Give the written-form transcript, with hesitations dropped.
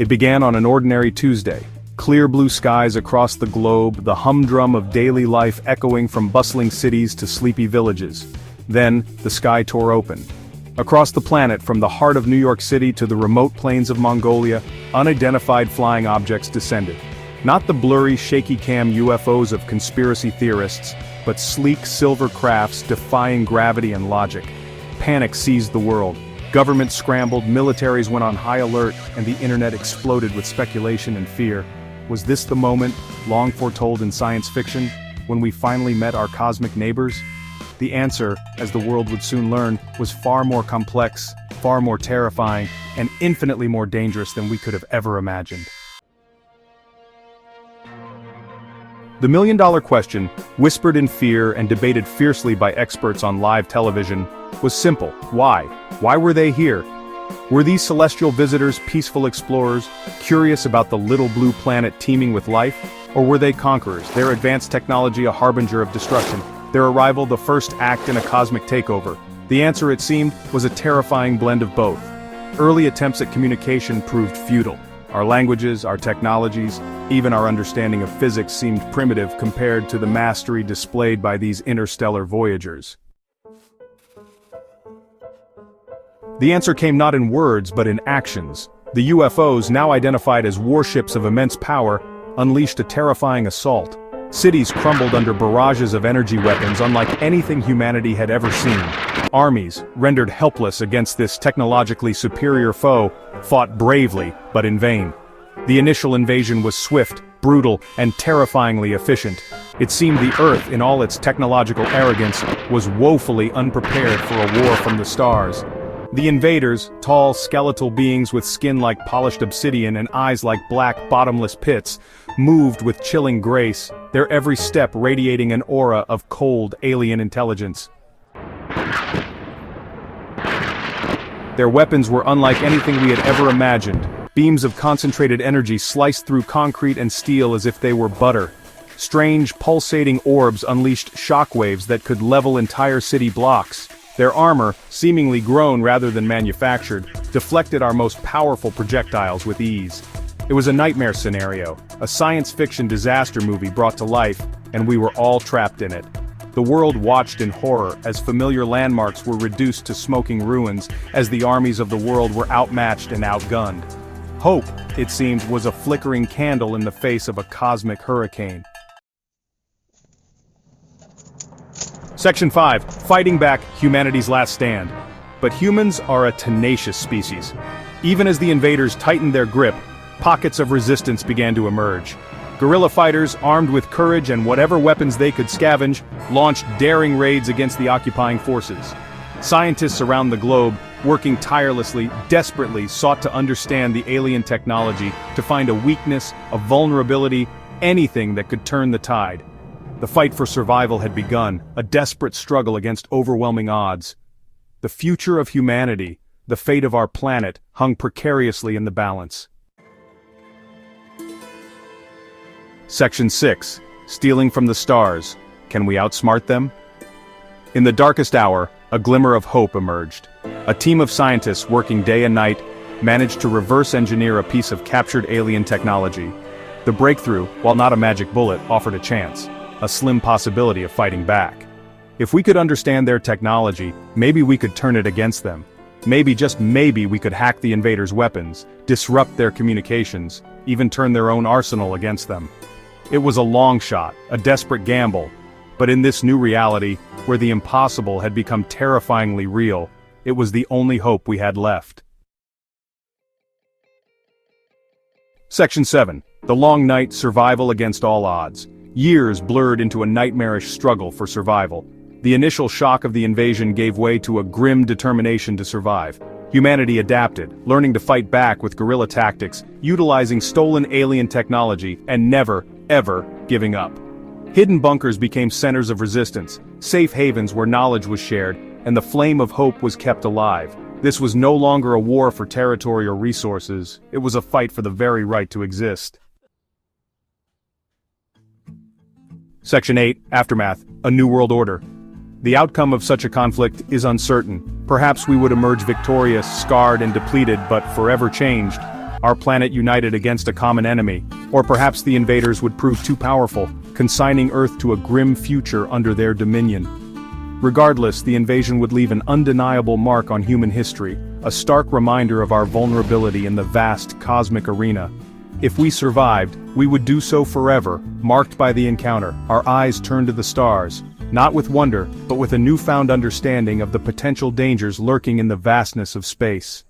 It began on an ordinary Tuesday. Clear blue skies across the globe, the humdrum of daily life echoing from bustling cities to sleepy villages. Then, the sky tore open. Across the planet, from the heart of New York City to the remote plains of Mongolia, unidentified flying objects descended. Not the blurry, shaky-cam UFOs of conspiracy theorists, but sleek silver crafts defying gravity and logic. Panic seized the world. Governments scrambled, militaries went on high alert, and the internet exploded with speculation and fear. Was this the moment, long foretold in science fiction, when we finally met our cosmic neighbors? The answer, as the world would soon learn, was far more complex, far more terrifying, and infinitely more dangerous than we could have ever imagined. The million-dollar question, whispered in fear and debated fiercely by experts on live television, was simple. Why? Why were they here? Were these celestial visitors peaceful explorers, curious about the little blue planet teeming with life? Or were they conquerors, their advanced technology a harbinger of destruction, their arrival the first act in a cosmic takeover? The answer, it seemed, was a terrifying blend of both. Early attempts at communication proved futile. Our languages, our technologies, even our understanding of physics seemed primitive compared to the mastery displayed by these interstellar voyagers. The answer came not in words but in actions. The UFOs, now identified as warships of immense power, unleashed a terrifying assault. Cities crumbled under barrages of energy weapons unlike anything humanity had ever seen. Armies, rendered helpless against this technologically superior foe, fought bravely, but in vain. The initial invasion was swift, brutal, and terrifyingly efficient. It seemed the Earth, in all its technological arrogance, was woefully unprepared for a war from the stars. The invaders, tall, skeletal beings with skin like polished obsidian and eyes like black, bottomless pits, moved with chilling grace, their every step radiating an aura of cold, alien intelligence. Their weapons were unlike anything we had ever imagined. Beams of concentrated energy sliced through concrete and steel as if they were butter. Strange, pulsating orbs unleashed shockwaves that could level entire city blocks. Their armor, seemingly grown rather than manufactured, deflected our most powerful projectiles with ease. It was a nightmare scenario, a science fiction disaster movie brought to life, and we were all trapped in it. The world watched in horror as familiar landmarks were reduced to smoking ruins, as the armies of the world were outmatched and outgunned. Hope, it seemed, was a flickering candle in the face of a cosmic hurricane. Section 5. Fighting Back, Humanity's Last Stand. But humans are a tenacious species. Even as the invaders tightened their grip, pockets of resistance began to emerge. Guerrilla fighters, armed with courage and whatever weapons they could scavenge, launched daring raids against the occupying forces. Scientists around the globe, working tirelessly, desperately sought to understand the alien technology, to find a weakness, a vulnerability, anything that could turn the tide. The fight for survival had begun, a desperate struggle against overwhelming odds. The future of humanity, the fate of our planet, hung precariously in the balance. Section 6. Stealing from the stars. Can we outsmart them? In the darkest hour, a glimmer of hope emerged. A team of scientists working day and night managed to reverse engineer a piece of captured alien technology. The breakthrough, while not a magic bullet, offered a chance. A slim possibility of fighting back. If we could understand their technology, maybe we could turn it against them. Maybe, just maybe, we could hack the invaders' weapons, disrupt their communications, even turn their own arsenal against them. It was a long shot, a desperate gamble, but in this new reality, where the impossible had become terrifyingly real, it was the only hope we had left. Section 7. The Long Night, Survival Against All Odds. Years blurred into a nightmarish struggle for survival. The initial shock of the invasion gave way to a grim determination to survive. Humanity adapted, learning to fight back with guerrilla tactics, utilizing stolen alien technology, and never, ever giving up. Hidden bunkers became centers of resistance, safe havens where knowledge was shared, and the flame of hope was kept alive. This was no longer a war for territory or resources, it was a fight for the very right to exist. Section 8. Aftermath. A New World Order. The outcome of such a conflict is uncertain. Perhaps we would emerge victorious, scarred and depleted, but forever changed. our planet united against a common enemy, or perhaps the invaders would prove too powerful, consigning Earth to a grim future under their dominion. Regardless, the invasion would leave an undeniable mark on human history, a stark reminder of our vulnerability in the vast cosmic arena. If we survived, we would do so forever, marked by the encounter, our eyes turned to the stars, not with wonder, but with a newfound understanding of the potential dangers lurking in the vastness of space.